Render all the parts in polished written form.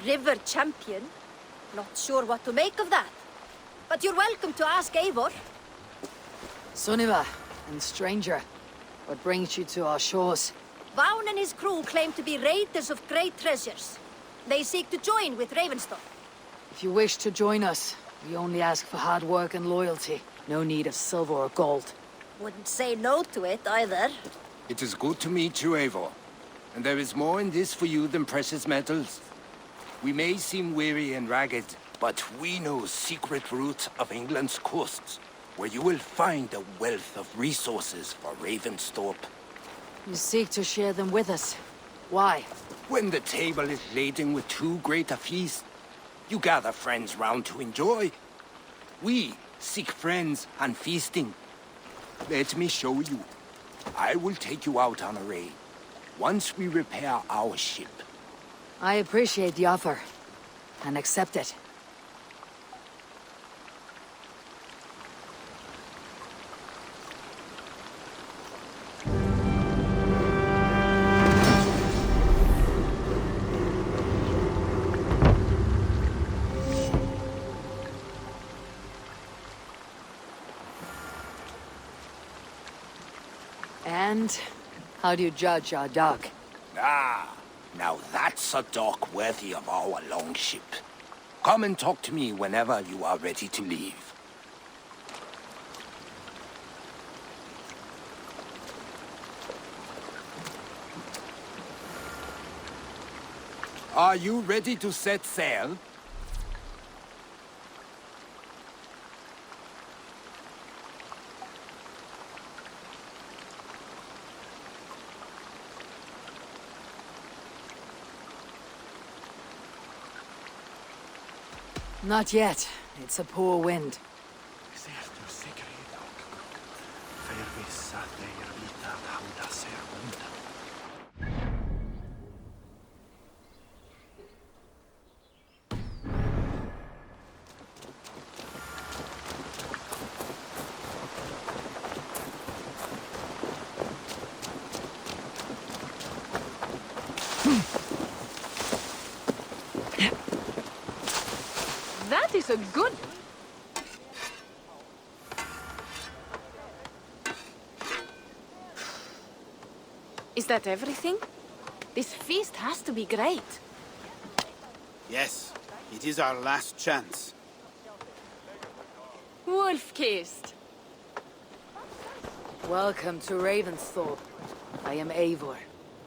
River champion? Not sure what to make of that. But you're welcome to ask Eivor. Sunniva and stranger, what brings you to our shores? Vaughn and his crew claim to be raiders of great treasures. They seek to join with Ravenstorm. If you wish to join us, we only ask for hard work and loyalty. No need of silver or gold. Wouldn't say no to it, either. It is good to meet you, Eivor. And there is more in this for you than precious metals. We may seem weary and ragged, but we know secret routes of England's coasts, where you will find a wealth of resources for Ravensthorpe. You seek to share them with us. Why? When the table is laden with too great a feast, you gather friends round to enjoy. We seek friends and feasting. Let me show you. I will take you out on a raid, once we repair our ship. I appreciate the offer, and accept it. And how do you judge our dock? Ah, now that's a dock worthy of our longship. Come and talk to me whenever you are ready to leave. Are you ready to set sail? Not yet. It's a poor wind. That is a good... Is that everything? This feast has to be great. Yes, it is our last chance. Wolf-kissed. Welcome to Ravensthorpe. I am Eivor,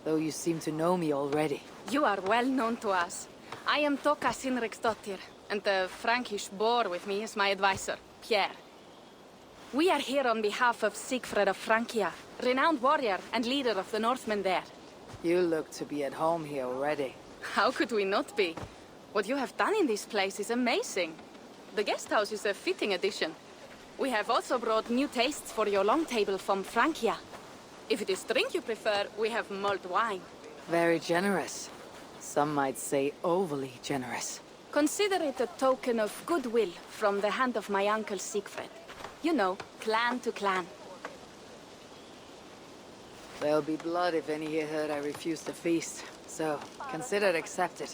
though you seem to know me already. You are well known to us. I am Toka Sinriksdottir, and the Frankish boar with me is my advisor, Pierre. We are here on behalf of Sigfred of Francia, renowned warrior and leader of the Northmen there. You look to be at home here already. How could we not be? What you have done in this place is amazing. The guest house is a fitting addition. We have also brought new tastes for your long table from Francia. If it is drink you prefer, we have mulled wine. Very generous. Some might say overly generous. Consider it a token of goodwill from the hand of my uncle Sigfred. You know, clan to clan. There'll be blood if any here heard I refuse the feast, so consider it accepted.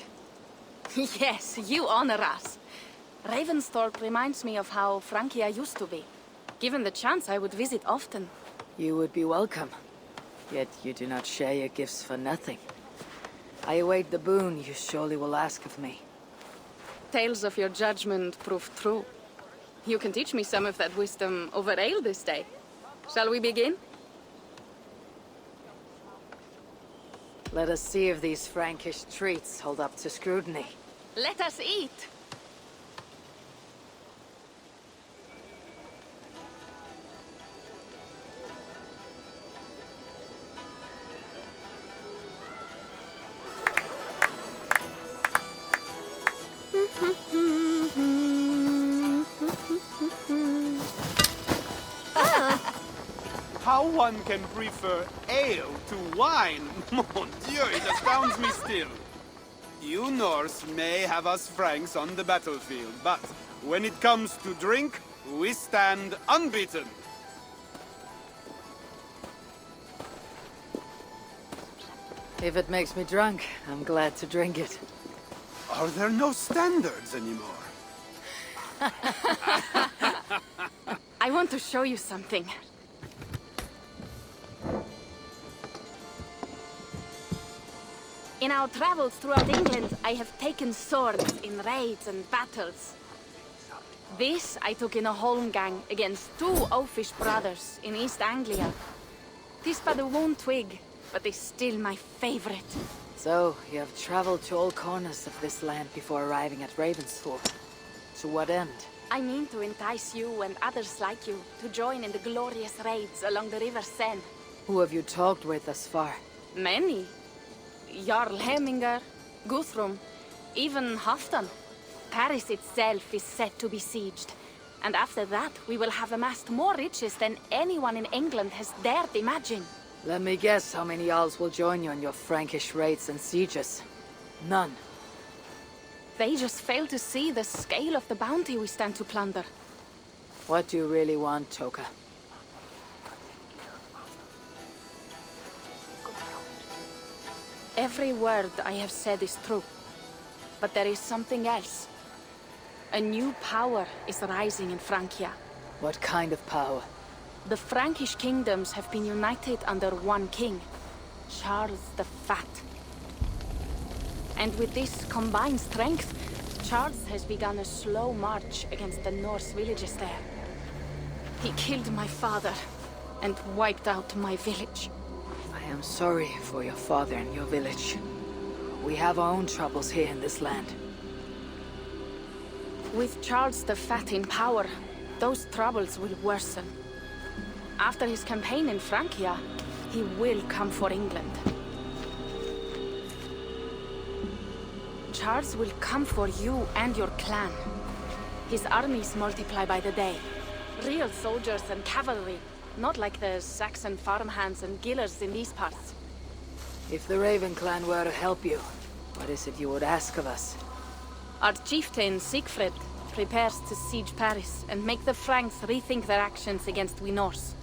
Yes, you honor us. Ravensthorpe reminds me of how Francia used to be. Given the chance, I would visit often. You would be welcome. Yet you do not share your gifts for nothing. I await the boon you surely will ask of me. Tales of your judgment proved true. You can teach me some of that wisdom over ale this day. Shall we begin? Let us see if these Frankish treats hold up to scrutiny. Let us eat! How one can prefer ale to wine, mon Dieu, it astounds me still. You Norse may have us Franks on the battlefield, but when it comes to drink, we stand unbeaten. If it makes me drunk, I'm glad to drink it. Are there no standards anymore? I want to show you something. In our travels throughout England, I have taken swords in raids and battles. This I took in a holmgang against 2 oafish brothers in East Anglia. This but a one twig, but is still my favorite. So, you have traveled to all corners of this land before arriving at Ravensthorpe. To what end? I mean to entice you and others like you to join in the glorious raids along the River Seine. Who have you talked with thus far? Many. Jarl Hemminger, Guthrum, even Halfdan. Paris itself is set to be sieged. And after that, we will have amassed more riches than anyone in England has dared imagine. Let me guess how many Jarls will join you in your Frankish raids and sieges. None. They just fail to see the scale of the bounty we stand to plunder. What do you really want, Toka? Every word I have said is true. But there is something else. A new power is rising in Francia. What kind of power? The Frankish kingdoms have been united under one king, Charles the Fat. And with this combined strength, Charles has begun a slow march against the Norse villages there. He killed my father and wiped out my village. I am sorry for your father and your village. We have our own troubles here in this land. With Charles the Fat in power, those troubles will worsen. After his campaign in Francia, he will come for England. Charles will come for you and your clan. His armies multiply by the day. Real soldiers and cavalry, not like the Saxon farmhands and gillers in these parts. If the Raven clan were to help you, what is it you would ask of us? Our chieftain, Siegfried, prepares to siege Paris and make the Franks rethink their actions against we Norse.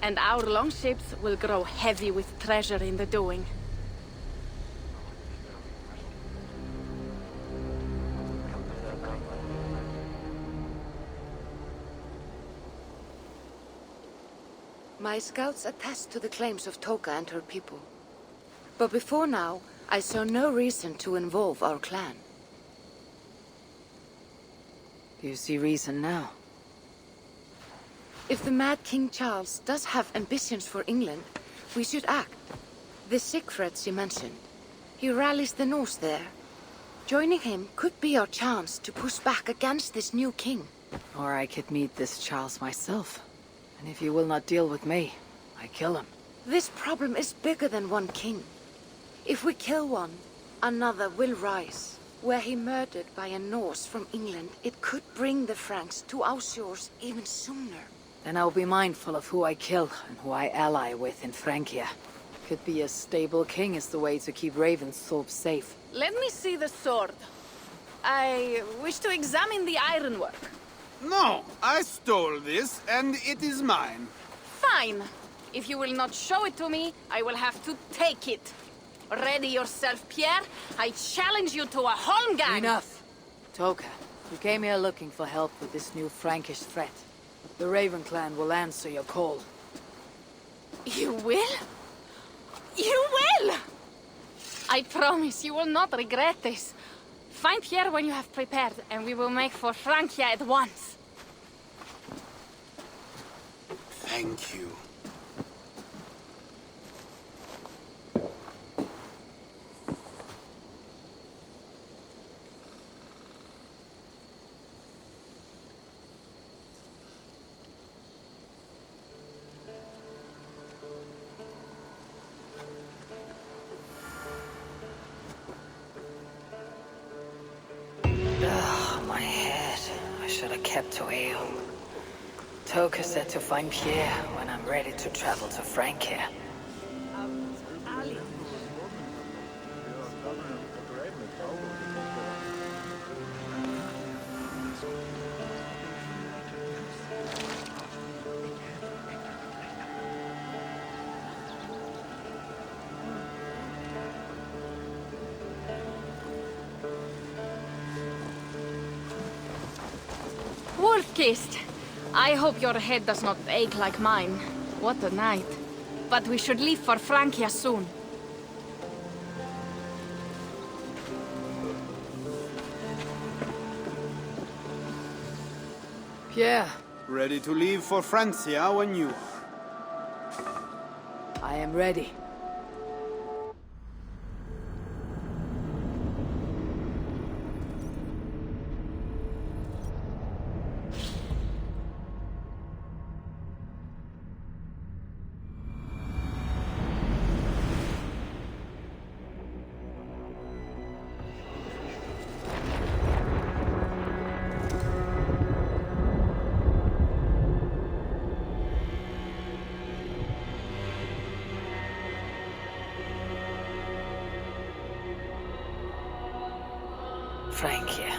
And our longships will grow heavy with treasure in the doing. My scouts attest to the claims of Toka and her people. But before now, I saw no reason to involve our clan. Do you see reason now? If the Mad King Charles does have ambitions for England, we should act. The Siegfried she mentioned, he rallies the Norse there. Joining him could be our chance to push back against this new king. Or I could meet this Charles myself. And if you will not deal with me, I kill him. This problem is bigger than one king. If we kill one, another will rise. Were he murdered by a Norse from England, it could bring the Franks to our shores even sooner. Then I'll be mindful of who I kill and who I ally with in Francia. Could be a stable king is the way to keep Ravensthorpe safe. Let me see the sword. I wish to examine the ironwork. No, I stole this, and it is mine. Fine. If you will not show it to me, I will have to take it. Ready yourself, Pierre. I challenge you to a holmgang. Enough! Toka, you came here looking for help with this new Frankish threat. The Raven clan will answer your call. You will? You will! I promise you will not regret this. Find Pierre when you have prepared, and we will make for Francia at once. Thank you. My head. I should have kept to ale. Toka said to find Pierre when I'm ready to travel to Francia. Wolf-kissed. I hope your head does not ache like mine. What a night. But we should leave for Francia soon. Pierre, Ready to leave for Francia when you are. I am ready. Francia,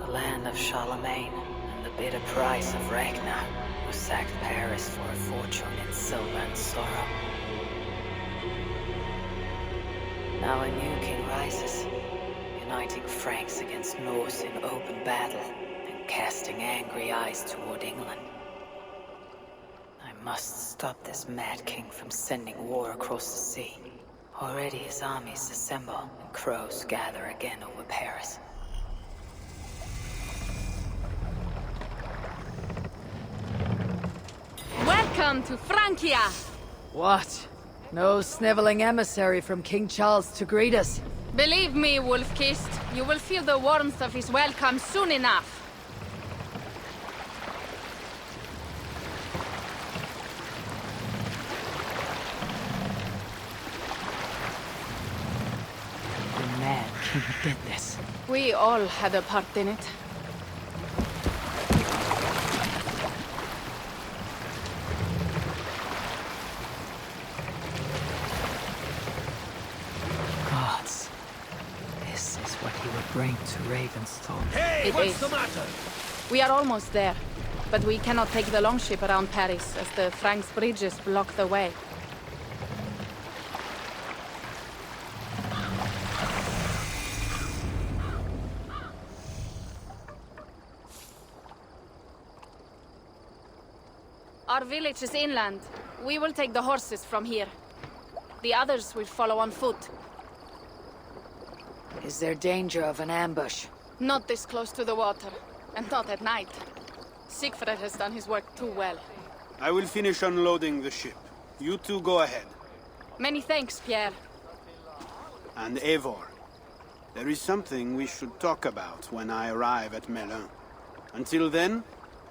the land of Charlemagne, and the bitter price of Ragnar, who sacked Paris for a fortune in silver and sorrow. Now a new king rises, uniting Franks against Norse in open battle, and casting angry eyes toward England. I must stop this mad king from sending war across the sea. Already his armies assemble, and crows gather again over Paris. Welcome to Francia! What? No sniveling emissary from King Charles to greet us? Believe me, Wolf-kissed, you will feel the warmth of his welcome soon enough. The mad king did this. We all had a part in it. Gods. This is what he would bring to Ravensthorpe. Hey, It what's is. the matter? We are almost there, but we cannot take the longship around Paris as the Franks' bridges block the way. Our village is inland. We will take the horses from here. The others will follow on foot. Is there danger of an ambush? Not this close to the water, and not at night. Siegfried has done his work too well. I will finish unloading the ship. You two go ahead. Many thanks, Pierre. And Eivor, there is something we should talk about when I arrive at Melun. Until then,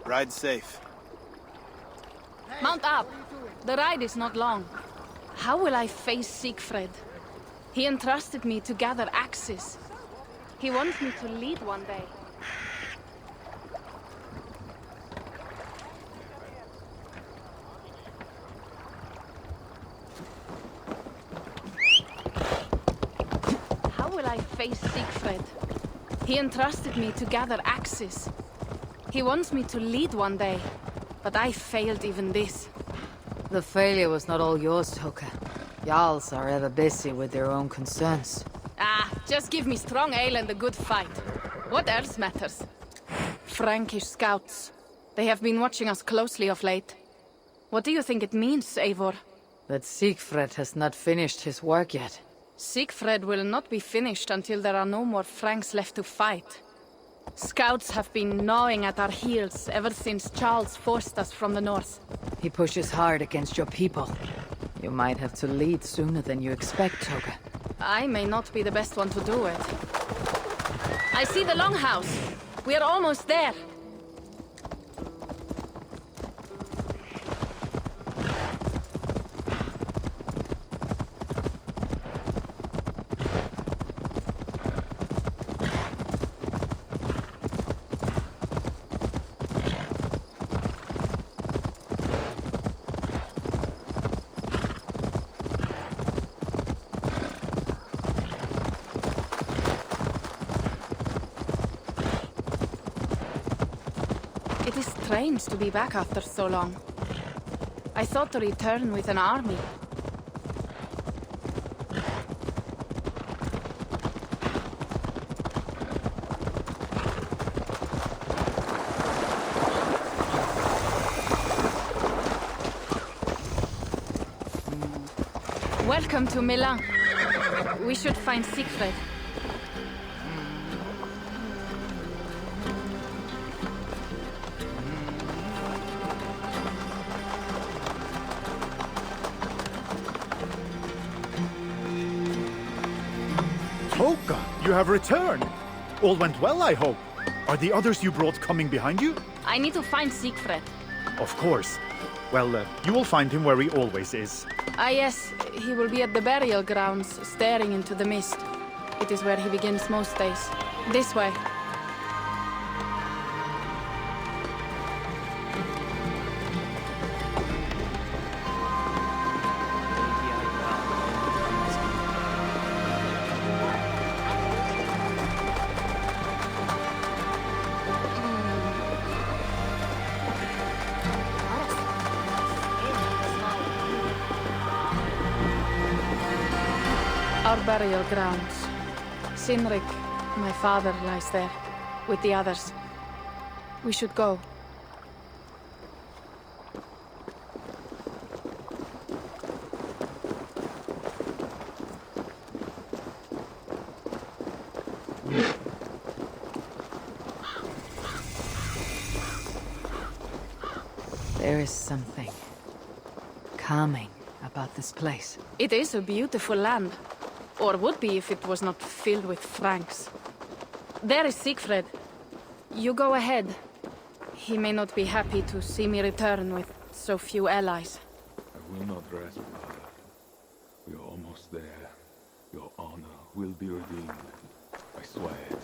ride safe. Mount up. The ride is not long. How will I face Siegfried? He entrusted me to gather axes. He wants me to lead one day. How will I face Siegfried? He entrusted me to gather axes. He wants me to lead one day, but I failed even this. The failure was not all yours, Toka. Jarls are ever busy with their own concerns. Ah, just give me strong ale and a good fight. What else matters? Frankish scouts. They have been watching us closely of late. What do you think it means, Eivor? That Siegfried has not finished his work yet. Siegfried will not be finished until there are no more Franks left to fight. Scouts have been gnawing at our heels ever since Charles forced us from the north. He pushes hard against your people. You might have to lead sooner than you expect, Toga. I may not be the best one to do it. I see the longhouse. We are almost there. It is strange to be back after so long. I thought to return with an army. Welcome to Milan. We should find Siegfried. Toka, you have returned. All went well, I hope. Are the others you brought coming behind you? I need to find Siegfried. Of course. Well, you will find him where he always is. Ah yes, he will be at the burial grounds, staring into the mist. It is where he begins most days. This way. Our burial grounds. Sinrik, my father, lies there, with the others. We should go. There is something calming about this place. It is a beautiful land. Or would be if it was not filled with Franks. There is Siegfried. You go ahead. He may not be happy to see me return with so few allies. I will not rest, brother. We are almost there. Your honor will be redeemed. I swear it.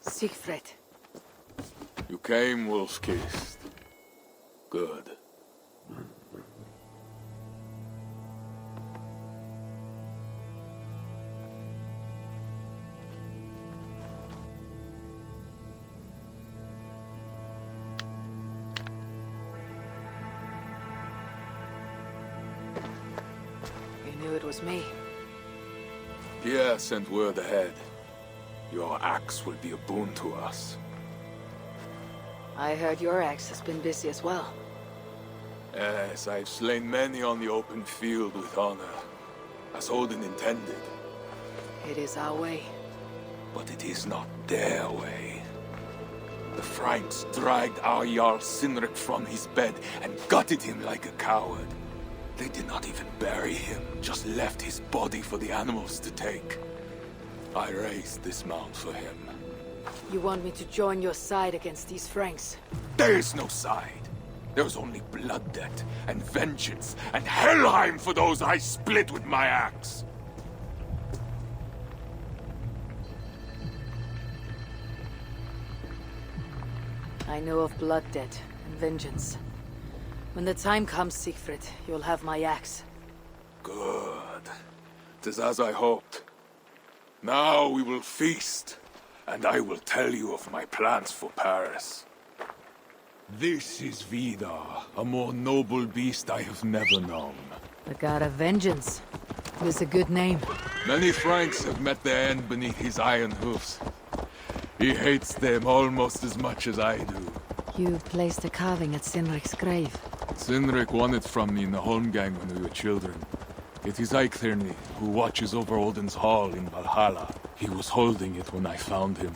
Siegfried. You came wolf-kissed. Good. You knew it was me. Pierre sent word ahead. Your axe will be a boon to us. I heard your axe has been busy as well. Yes, I've slain many on the open field with honor, as Odin intended. It is our way. But it is not their way. The Franks dragged our Jarl Sinrik from his bed and gutted him like a coward. They did not even bury him, just left his body for the animals to take. I raised this mound for him. You want me to join your side against these Franks? There is no side. There is only blood debt and vengeance and Helheim for those I split with my axe. I know of blood debt and vengeance. When the time comes, Siegfried, you'll have my axe. Good. 'Tis as I hoped. Now we will feast, and I will tell you of my plans for Paris. This is Vidar, a more noble beast I have never known. The god of vengeance. It is a good name. Many Franks have met their end beneath his iron hoofs. He hates them almost as much as I do. You placed a carving at Sinrik's grave. Sinrik won it from me in the Holmgang when we were children. It is Eiktherni, who watches over Odin's hall in Valhalla. He was holding it when I found him.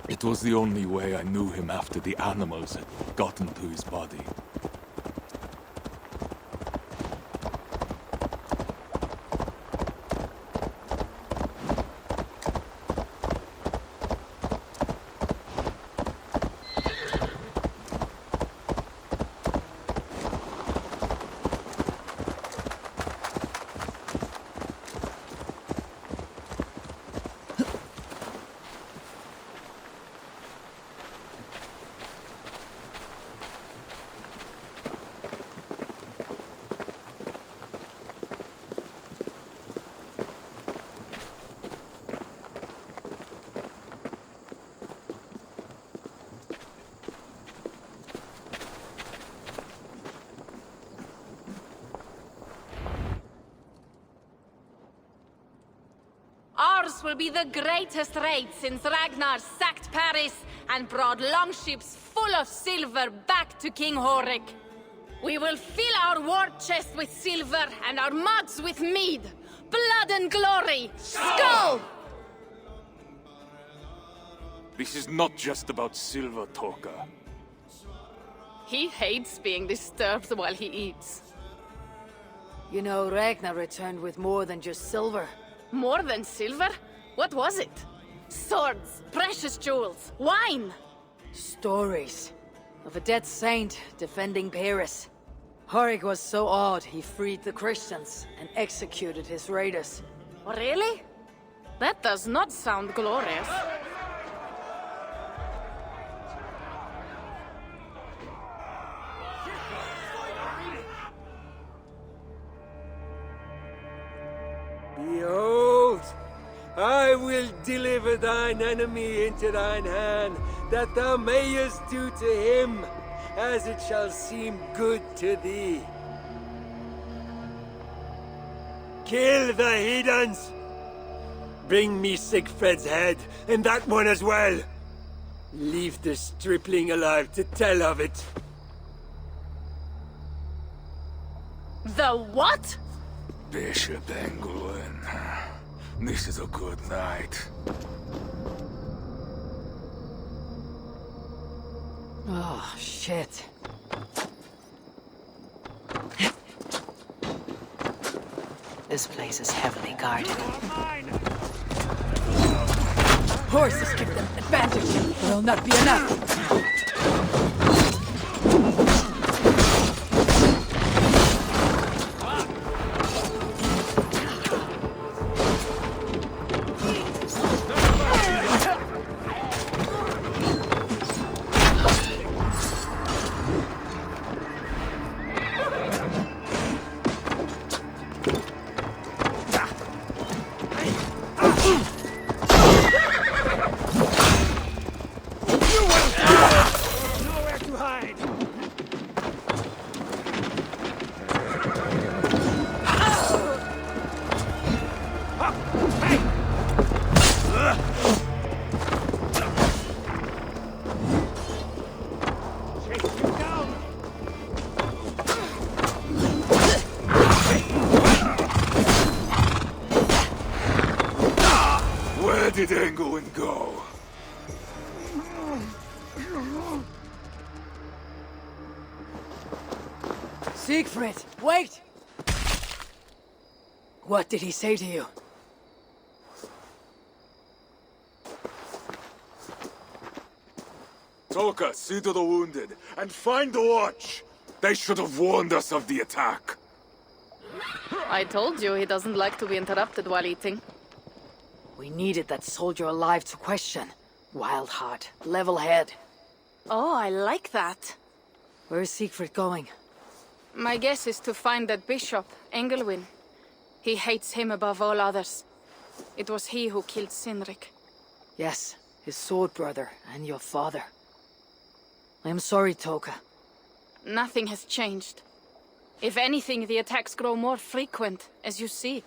It was the only way I knew him after the animals had gotten to his body. ours will be the greatest raid since Ragnar sacked Paris and brought longships full of silver back to King Horik. We will fill our war chest with silver and our mugs with mead. Blood and glory! Skull! This is not just about silver, Toka. He hates being disturbed while he eats. You know, Ragnar returned with more than just silver. More than silver? What was it? Swords, precious jewels, wine! Stories of a dead saint defending Paris. Horik was so awed he freed the Christians and executed his raiders. Really? That does not sound glorious. Behold, I will deliver thine enemy into thine hand, that thou mayest do to him as it shall seem good to thee. Kill the heathens! Bring me Sigfred's head, and that one as well. Leave the stripling alive to tell of it. The what? Bishop Engelwin. This is a good night. Oh, shit. This place is heavily guarded. Horses give them advantage. Will not be enough. Where did Engelwin go? Siegfried, wait! What did he say to you? Toka, see to the wounded, and find the watch! They should have warned us of the attack. I told you he doesn't like to be interrupted while eating. We needed that soldier alive to question. Wild heart, level head. Oh, I like that. Where is Siegfried going? My guess is to find that bishop, Engelwin. He hates him above all others. It was he who killed Cynric. Yes, his sword brother and your father. I am sorry, Toka. Nothing has changed. If anything, the attacks grow more frequent, as you see.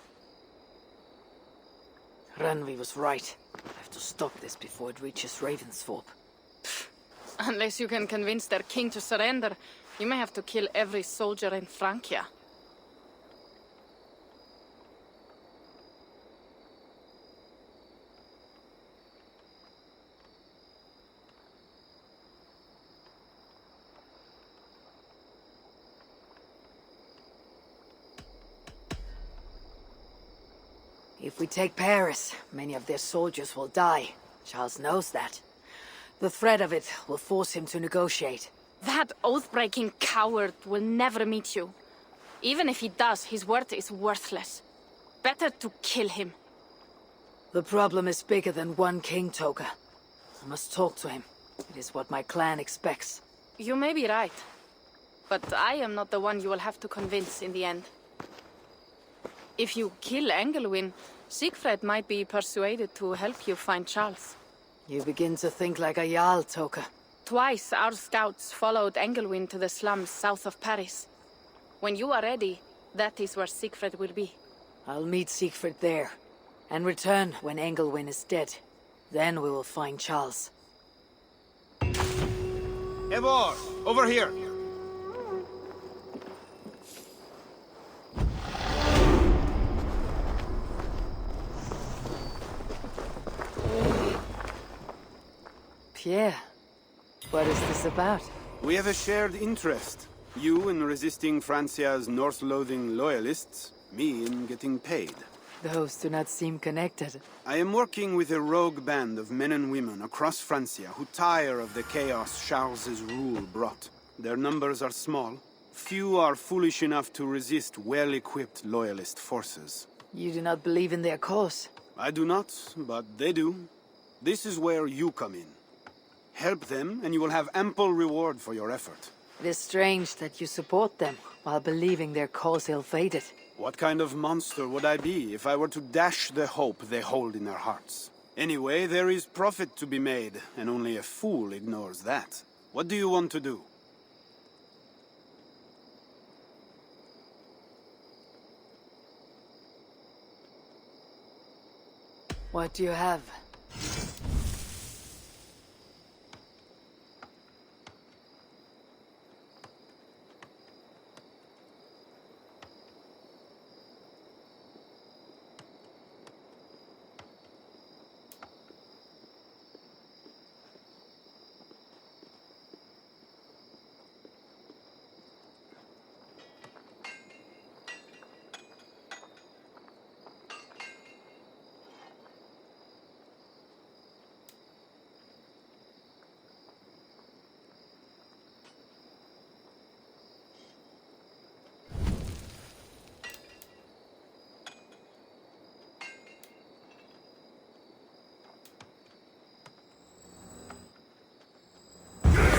Randvi was right. I have to stop this before it reaches Ravensthorpe. Unless you can convince their king to surrender, you may have to kill every soldier in Francia. If we take Paris, many of their soldiers will die. Charles knows that. The threat of it will force him to negotiate. That oath-breaking coward will never meet you. Even if he does, his word is worthless. Better to kill him. The problem is bigger than one king, Toka. I must talk to him. It is what my clan expects. You may be right. But I am not the one you will have to convince in the end. If you kill Engelwin, Siegfried might be persuaded to help you find Charles. You begin to think like a Jarl, Toka. Twice our scouts followed Engelwin to the slums south of Paris. When you are ready, that is where Siegfried will be. I'll meet Siegfried there. And return when Engelwin is dead. Then we will find Charles. Eivor, over here! Pierre, what is this about? We have a shared interest. You in resisting Francia's North-loathing loyalists, me in getting paid. Those do not seem connected. I am working with a rogue band of men and women across Francia who tire of the chaos Charles's rule brought. Their numbers are small. Few are foolish enough to resist well-equipped loyalist forces. You do not believe in their cause? I do not, but they do. This is where you come in. Help them, and you will have ample reward for your effort. It is strange that you support them, while believing their cause ill-fated. What kind of monster would I be if I were to dash the hope they hold in their hearts? Anyway, there is profit to be made, and only a fool ignores that. What do you want to do? What do you have?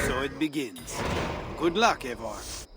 So it begins. Good luck, Eivor.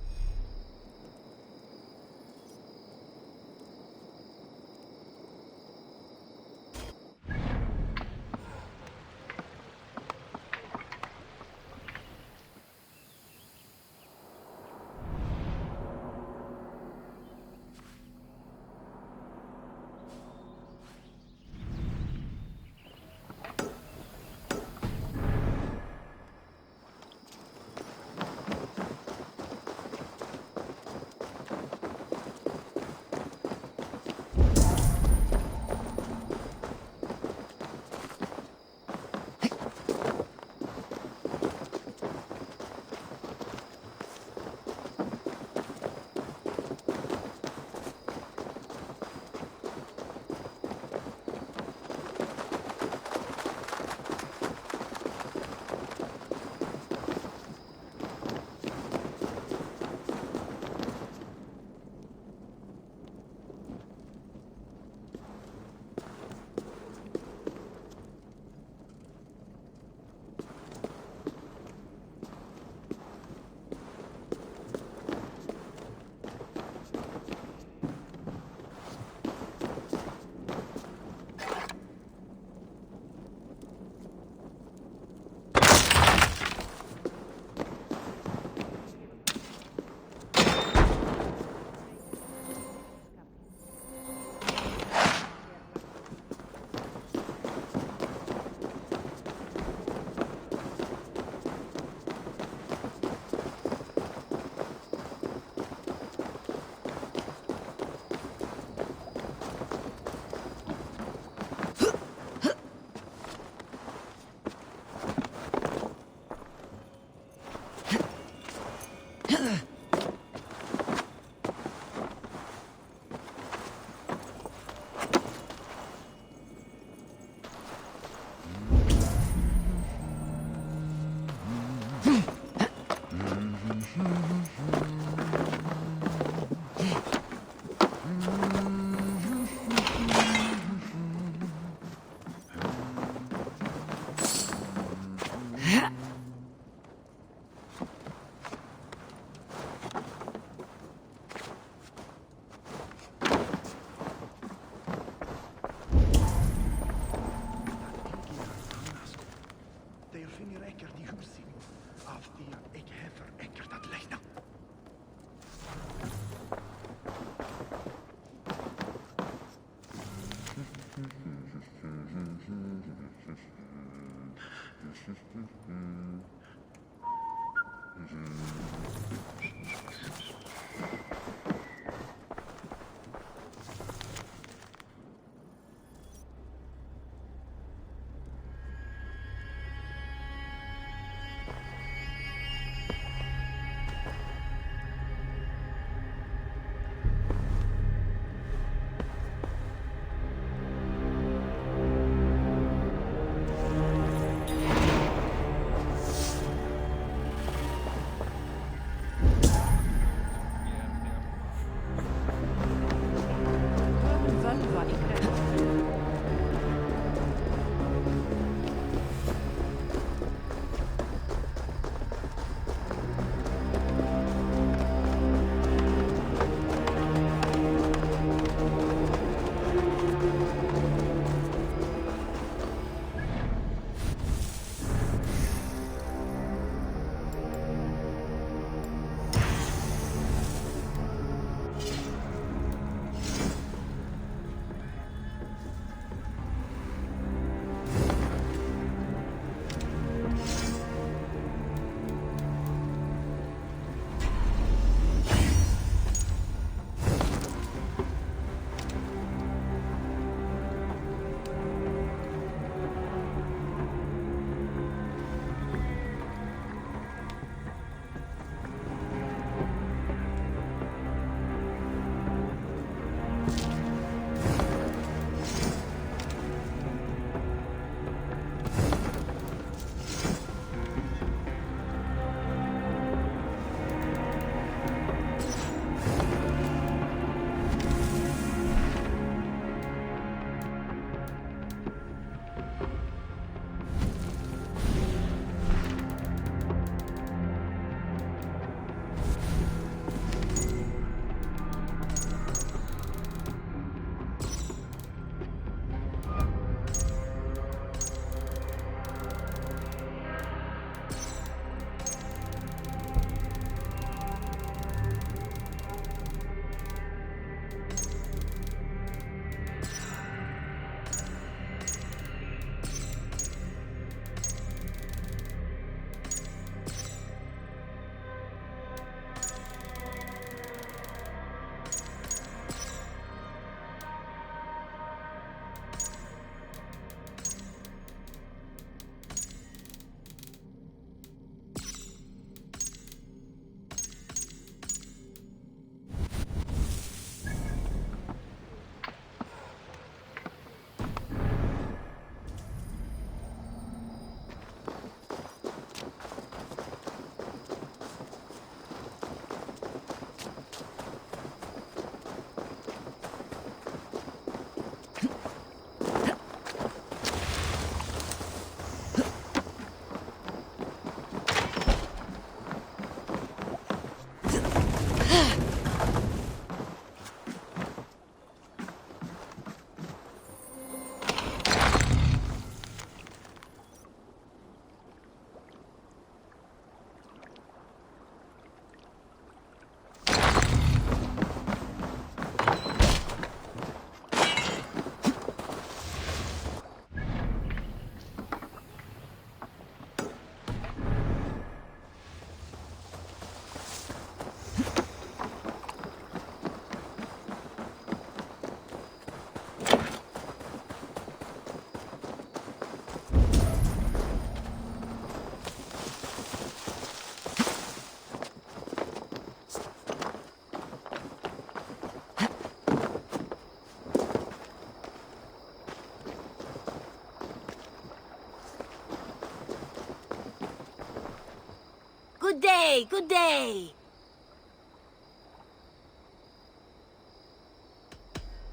Good day, good day.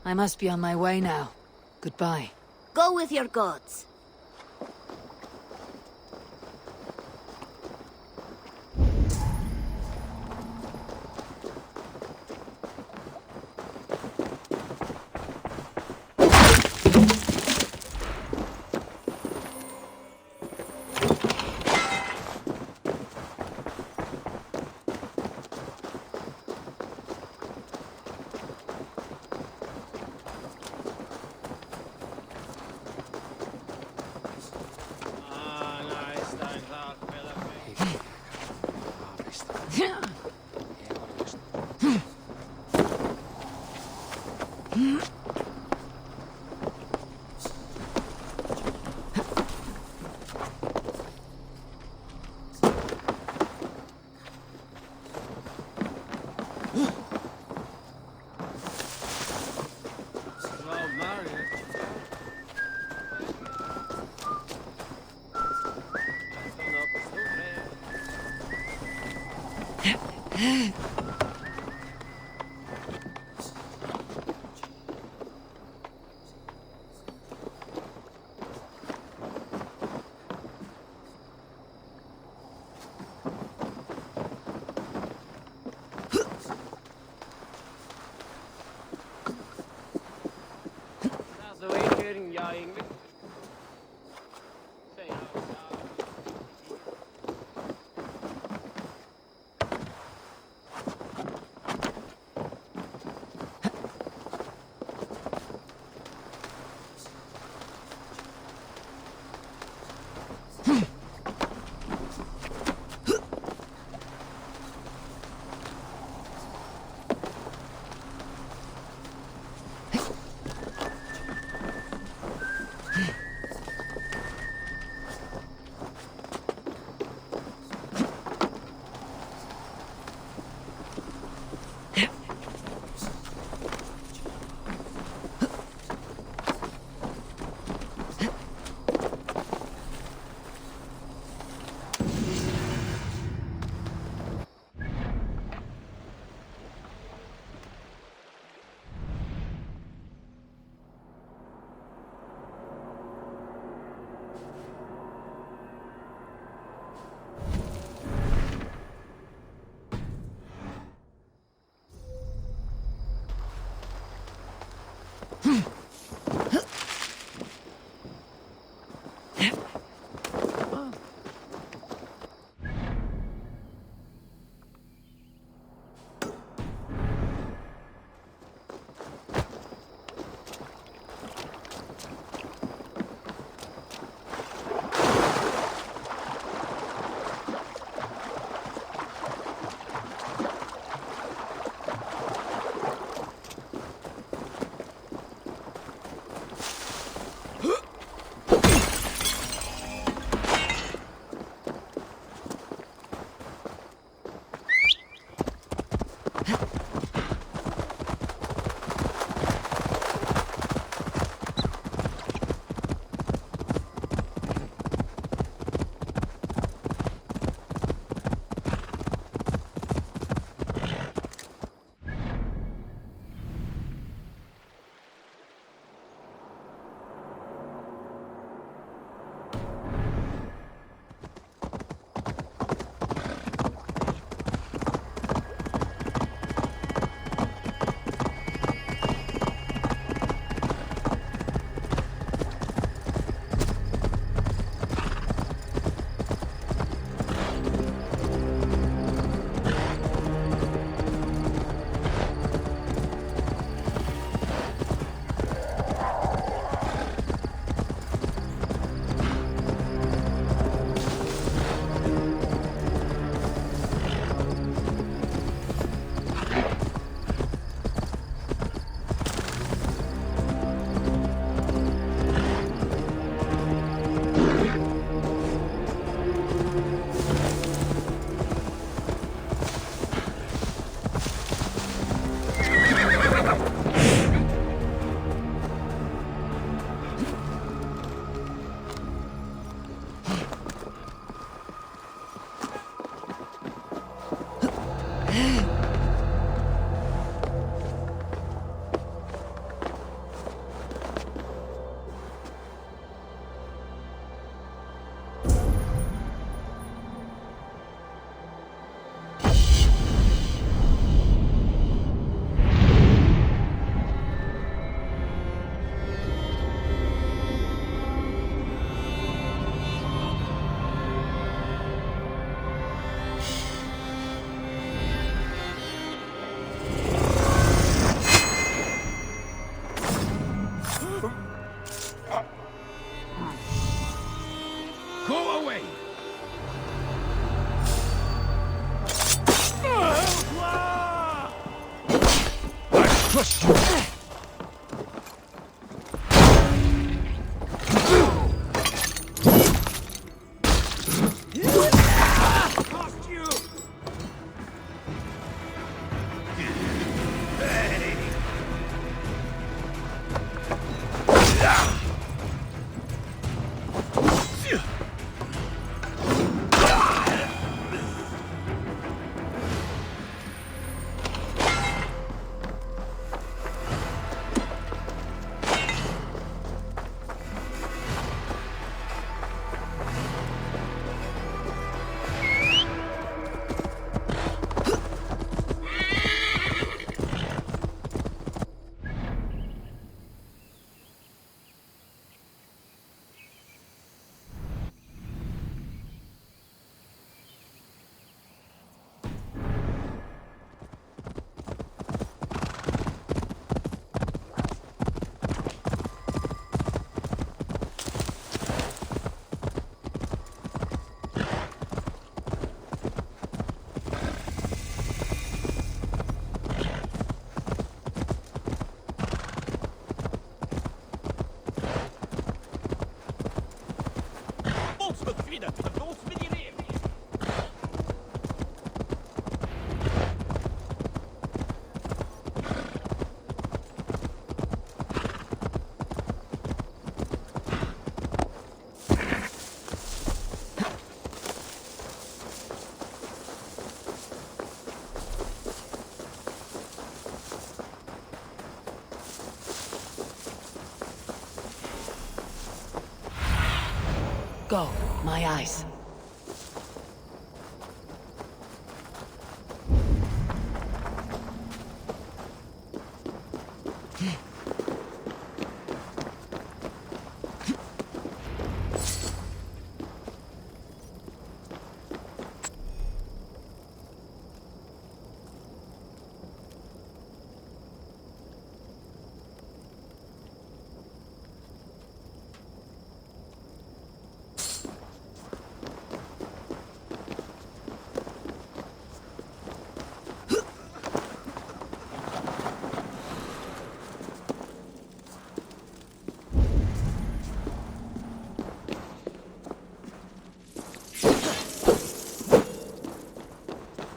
I must be on my way now. Goodbye. Go with your gods. Go away! I trust you! Go, my eyes.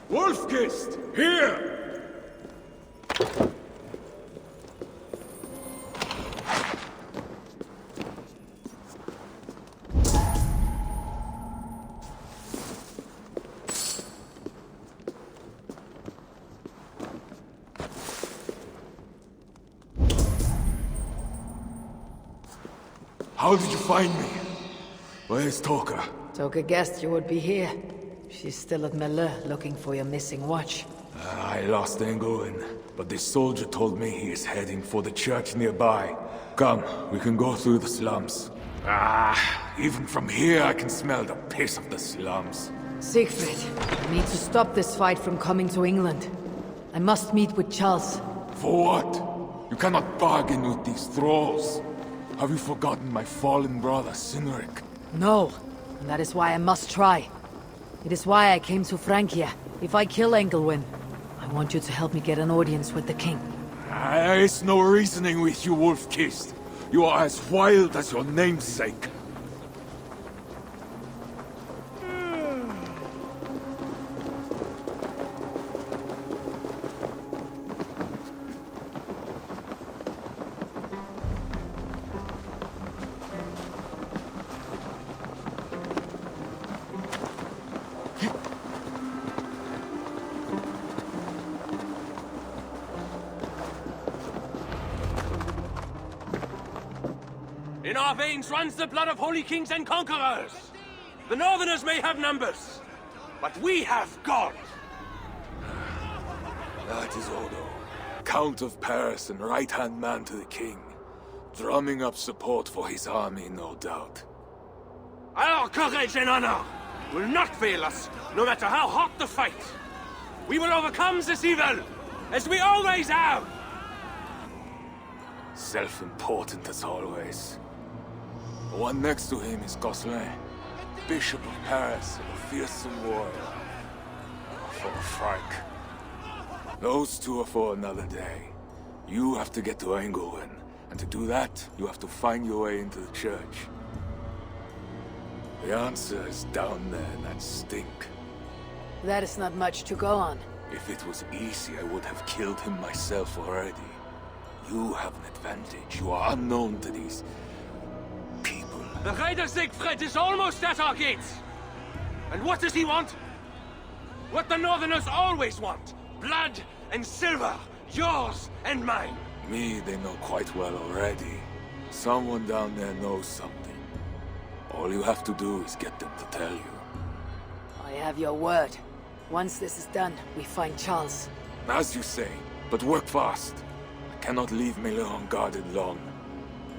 Wolf-Kissed! Here! How did you find me? Where's Toka? Toka guessed you would be here. She's still at Melle, looking for your missing watch. I lost England, but this soldier told me he is heading for the church nearby. Come, we can go through the slums. Even from here I can smell the piss of the slums. Siegfried, I need to stop this fight from coming to England. I must meet with Charles. For what? You cannot bargain with these thralls. Have you forgotten my fallen brother, Cynric? No, and that is why I must try. It is why I came to Francia. If I kill Engelwin, I want you to help me get an audience with the king. There is no reasoning with you, Wolf-Kissed. You are as wild as your namesake. In our veins runs the blood of holy kings and conquerors. The Northerners may have numbers, but we have God. That is Odo, Count of Paris and right-hand man to the king. Drumming up support for his army, no doubt. Our courage and honor will not fail us, no matter how hot the fight. We will overcome this evil, as we always have. Self-important as always. The one next to him is Gosselin, Bishop of Paris and a fearsome warrior. For Frank. Those two are for another day. You have to get to Engelwin, and to do that, you have to find your way into the church. The answer is down there in that stink. That is not much to go on. If it was easy, I would have killed him myself already. You have an advantage. You are unknown to these people. The Raider Siegfried is almost at our gates. And what does he want? What the Northerners always want. Blood and silver. Yours and mine. Me, they know quite well already. Someone down there knows something. All you have to do is get them to tell you. I have your word. Once this is done, we find Charles. As you say, but work fast. I cannot leave Miller unguarded long.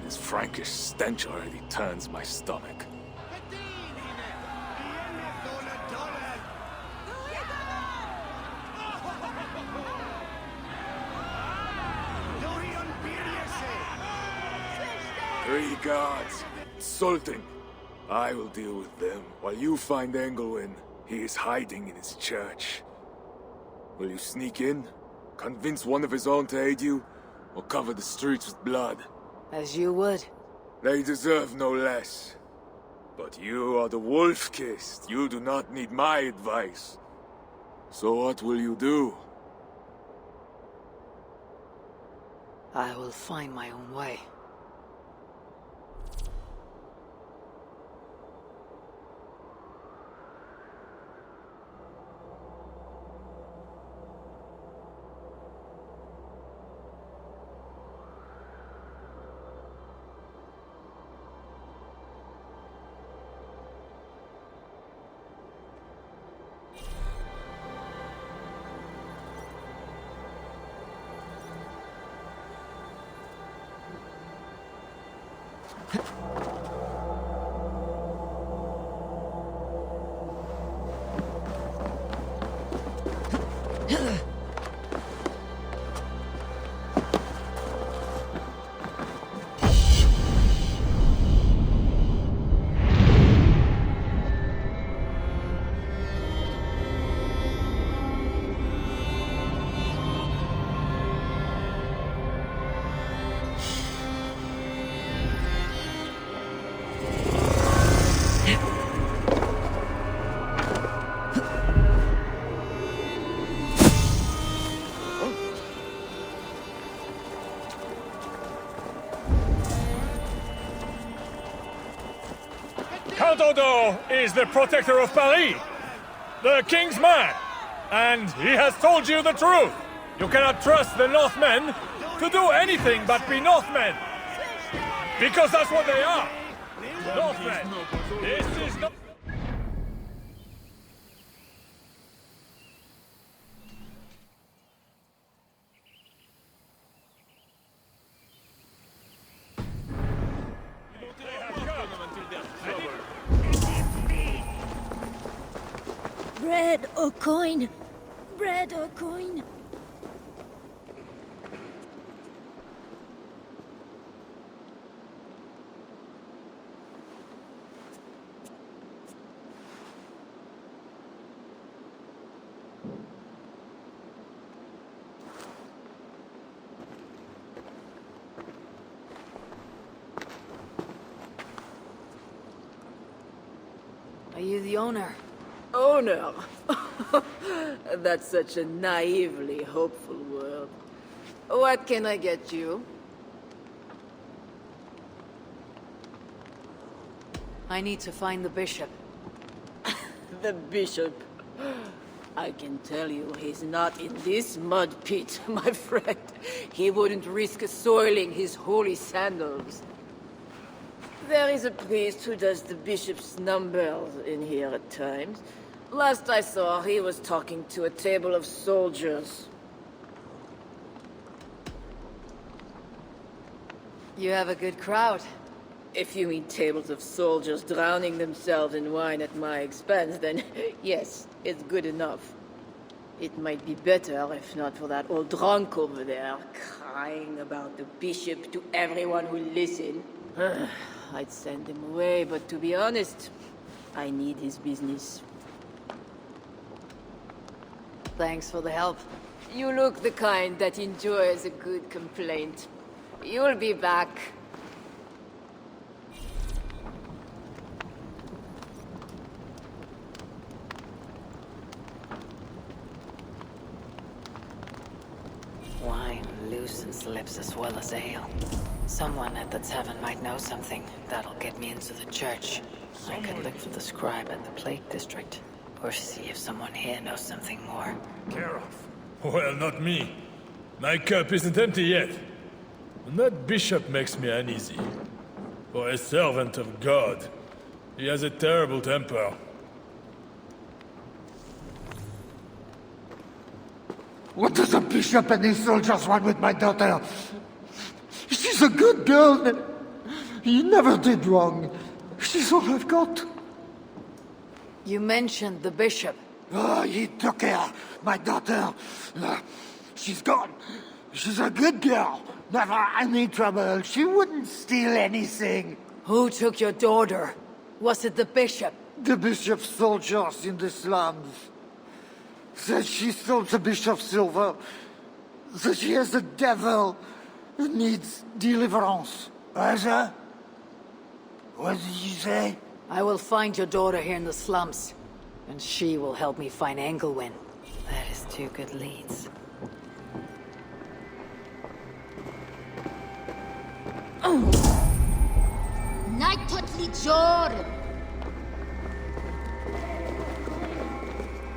His Frankish stench already turns my stomach. Three guards. Insulting. I will deal with them, while you find Engelwin. He is hiding in his church. Will you sneak in? Convince one of his own to aid you? Or cover the streets with blood? As you would. They deserve no less. But you are the wolf-kissed. You do not need my advice. So what will you do? I will find my own way. Count Odo is the protector of Paris, the king's man, and he has told you the truth. You cannot trust the Northmen to do anything but be Northmen, because that's what they are. Northmen. This is not... Bread or coin? Bread or coin? Are you the owner? Owner? That's such a naively hopeful word. What can I get you? I need to find the bishop. The bishop? I can tell you he's not in this mud pit, my friend. He wouldn't risk soiling his holy sandals. There is a priest who does the bishop's numbers in here at times. Last I saw, he was talking to a table of soldiers. You have a good crowd. If you mean tables of soldiers drowning themselves in wine at my expense, then yes, it's good enough. It might be better if not for that old drunk over there, crying about the bishop to everyone who listened. I'd send him away, but to be honest, I need his business. Thanks for the help. You look the kind that enjoys a good complaint. You'll be back. Wine loosens lips as well as ale. Someone at the tavern might know something. That'll get me into the church. I could look for the scribe at the Plague District. Or see if someone here knows something more. Care of? Well, not me. My cup isn't empty yet. And that bishop makes me uneasy. For a servant of God, he has a terrible temper. What does a bishop and his soldiers want with my daughter? She's a good girl. He never did wrong. She's all I've got. You mentioned the bishop. Oh, he took her, my daughter. She's gone. She's a good girl. Never any trouble. She wouldn't steal anything. Who took your daughter? Was it the bishop? The bishop's soldiers in the slums. Said she stole the bishop's silver. Said she has a devil who needs deliverance. What did you say? I will find your daughter here in the slums. And she will help me find Engelwin. That is 2 good leads. Night totally jor.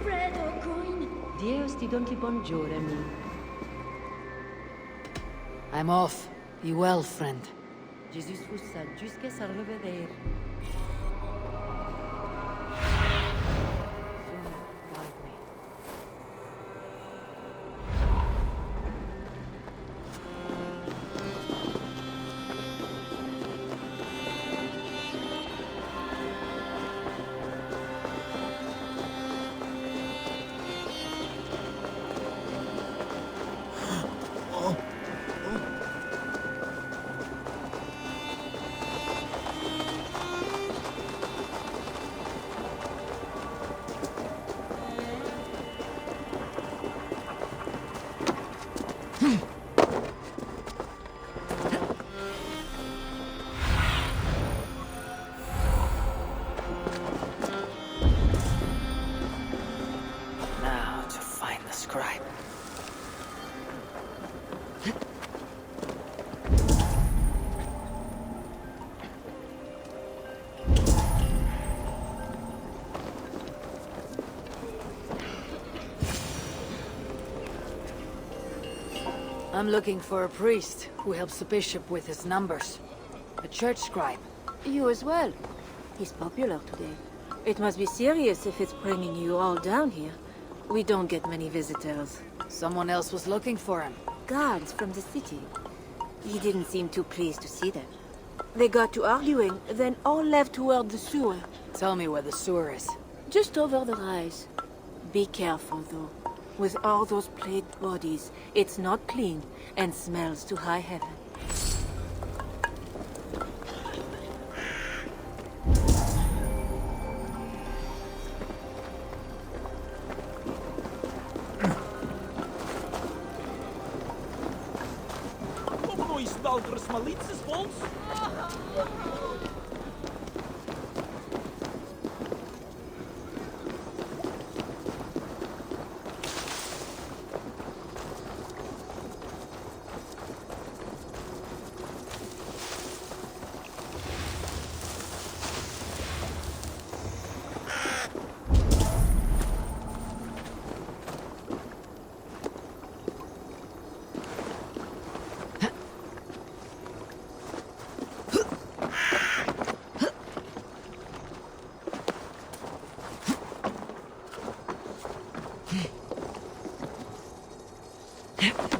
Fred O'Coin. Deus ti don't bonjour, ami. I'm off. Be well, friend. Jesus fussa jusqu'à sa revedere. Now to find the scribe. I'm looking for a priest who helps the bishop with his numbers. A church scribe. You as well. He's popular today. It must be serious if it's bringing you all down here. We don't get many visitors. Someone else was looking for him. Guards from the city. He didn't seem too pleased to see them. They got to arguing, then all left toward the sewer. Tell me where the sewer is. Just over the rise. Be careful, though. With all those plagued bodies, it's not clean and smells to high heaven. Yeah.